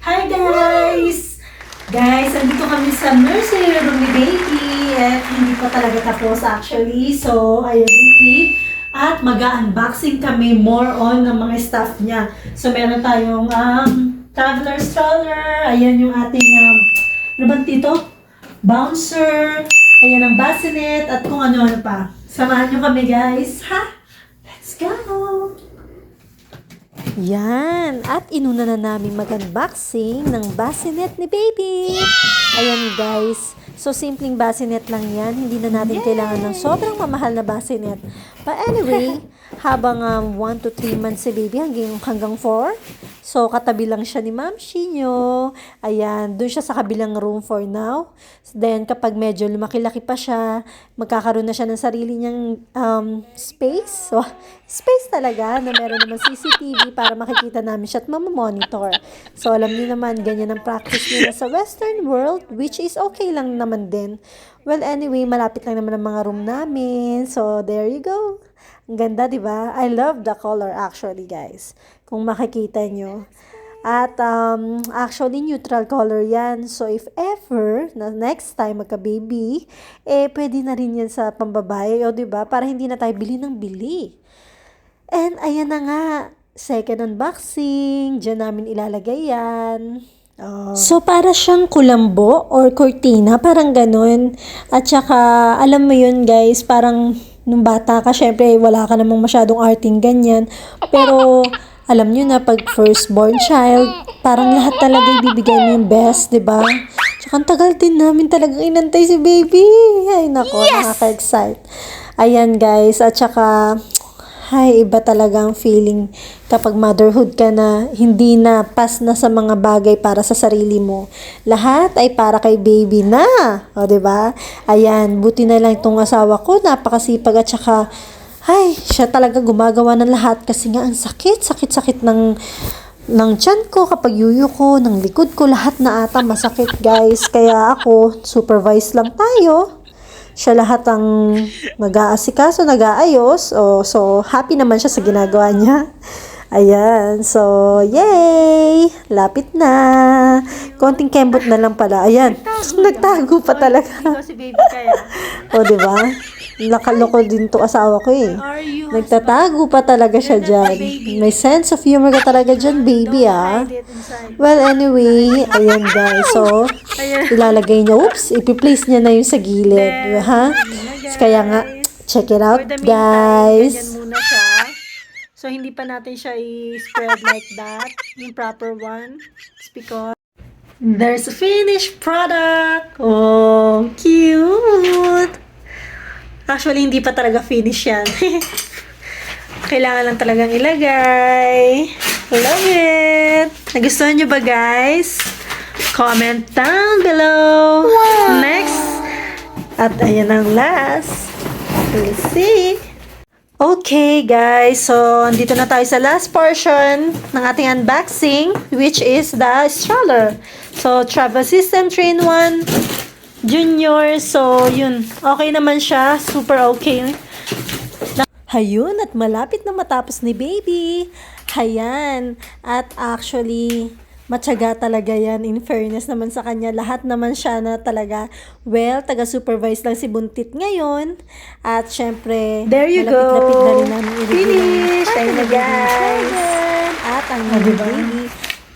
Hi guys! Guys, andito kami sa nursery room ni Baby at hindi pa talaga tapos actually. So, ayun yung clip. At mag-unboxing kami more on ng mga stuff niya. So, meron tayong traveler stroller. Ayan yung ating, ano ba dito? Bouncer. Ayan ang bassinet at kung ano-ano pa. Samahan nyo kami guys. Ha? Let's go! Yan, at inuna na namin mag-unboxing ng bassinet ni Baby. Ayan guys, so simpleng bassinet lang yan, hindi na natin kailangan ng sobrang mamahal na bassinet. But anyway, habang 1 to 3 months si Baby hanggang 4, so katabi lang siya ni Ma'am Shinyo. Ayan, dun siya sa kabilang room for now. Then kapag medyo lumaki-laki pa siya, magkakaroon na siya ng sarili niyang space. So, space talaga na meron naman CCTV para makikita namin siya at mamamonitor. So, alam niyo naman, ganyan ang practice nila sa Western world, which is okay lang naman din. Well, anyway, malapit lang naman ang mga room namin. So, there you go. Ang ganda, di ba? I love the color actually, guys. Kung makikita nyo. At actually, neutral color yan. So, if ever, na next time magka-baby, pwede na rin yan sa pambabae, o diba? Para hindi na tayo bili ng bili. And ayan na nga, second unboxing. Diyan namin ilalagay yan. So, para siyang kulambo or cortina, parang ganun. At saka, alam mo yun guys, parang nung bata ka, syempre wala ka namang masyadong arting ganyan. Pero, alam nyo na, pag firstborn child, parang lahat talaga ibibigay mo yung best, diba? Tsaka ang tagal din namin talagang inantay si Baby. Ay, nako, nakaka-excite. Ayan guys, at saka, ay, iba talaga ang feeling kapag motherhood ka na hindi na pas na sa mga bagay para sa sarili mo. Lahat ay para kay Baby na. O, diba? Ayan, buti na lang itong asawa ko, napakasipag at saka, ay, siya talaga gumagawa ng lahat kasi nga ang sakit ng tiyan ko kapag yuyo ko, ng likod ko, lahat na ata masakit guys. Kaya ako, supervise lang tayo. Siya lahat ang nag-aasikaso, nag-aayos. So, happy naman siya sa ginagawa niya. Ayan. So, yay! Lapit na. Konting kembot na lang pala. Ayan. Nagtago pa talaga. Ikaw si Baby kaya. O, diba? Nakaloko din to asawa ko eh. Are you? Nagtatago pa talaga siya dyan. May sense of humor ka talaga dyan, baby ah. Hide it inside. Well, anyway, ayan guys. So, ilalagay niya, oops, ipi-place niya na yung sa gilid. Ha? Kaya nga, check it out, For the meantime, ganyan guys. muna siya. So, hindi pa natin siya i-spread like that. Yung proper one. It's because there's a finished product. Oh, cute. Actually, hindi pa talaga finish yan. Kailangan lang talagang ilagay. Love it! Nagustuhan nyo ba, guys? Comment down below. Wow. Next. At ayan ang last. We'll see. Okay, guys. So, andito na tayo sa last portion ng ating unboxing, which is the stroller. So, Travel System 3-in-1 Junior. So, yun. Okay naman siya. Super okay. Hayun, at malapit na matapos ni Baby. Hayan. At actually, matyaga talaga yan. In fairness naman sa kanya, lahat naman siya na talaga, well, taga-supervise lang si Buntit ngayon. At syempre, There you malapit-lapit go. na rin namin i-review Finish! Ayun na, guys. At ang diba? Baby.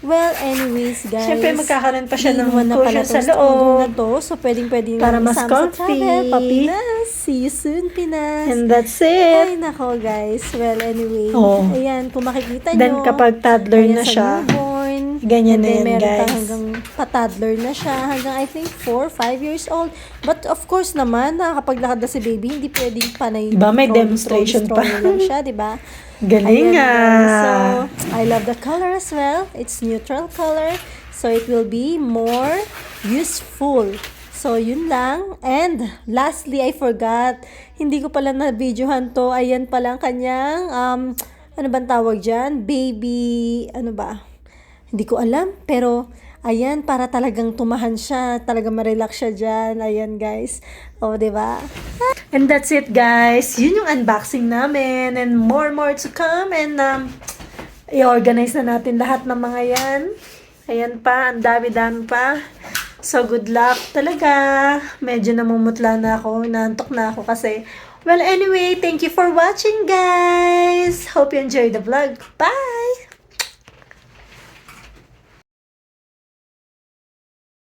Well, anyways, guys. Syempre, magkakaroon pa siya ng iiwan na pala cushion sa tong studio na loob. to. So, pwedeng-pwedeng Para mas isama comfy. sa travel. Papinas. See you soon, Pinas. And that's Ay, it. nako, guys. Well, anyway. Oh. Ayan, kung makikita nyo. Then, kapag toddler ayan na sa siya, newborn. ganyan And na then, yan, meron pa guys. hanggang pa-toddler na siya. Hanggang, I think, 4, 5 years old. But, of course naman, nakakapaglakad na si baby, hindi pwedeng panay. Diba, may trolley, demonstration trolley, pa. trolley lang siya, diba? Galing Ayan, ah. guys. So, I love the color as well. It's neutral color. So, it will be more useful. So, yun lang. And, lastly, I forgot. Hindi ko pala na-videohan to. Ayan pala ang kanyang, ano bang tawag dyan? Baby, ano ba? Hindi ko alam. Pero, ayan, para talagang tumahan siya. Talagang ma-relax siya dyan. Ayan, guys. O, diba? And that's it, guys. Yun yung unboxing namin. And more to come. And i-organize na natin lahat ng mga yan. Ayan pa, ang dami-dami pa. So, good luck talaga. Medyo namumutla na ako. Naantok na ako kasi. Well, anyway, thank you for watching, guys. Hope you enjoyed the vlog. Bye!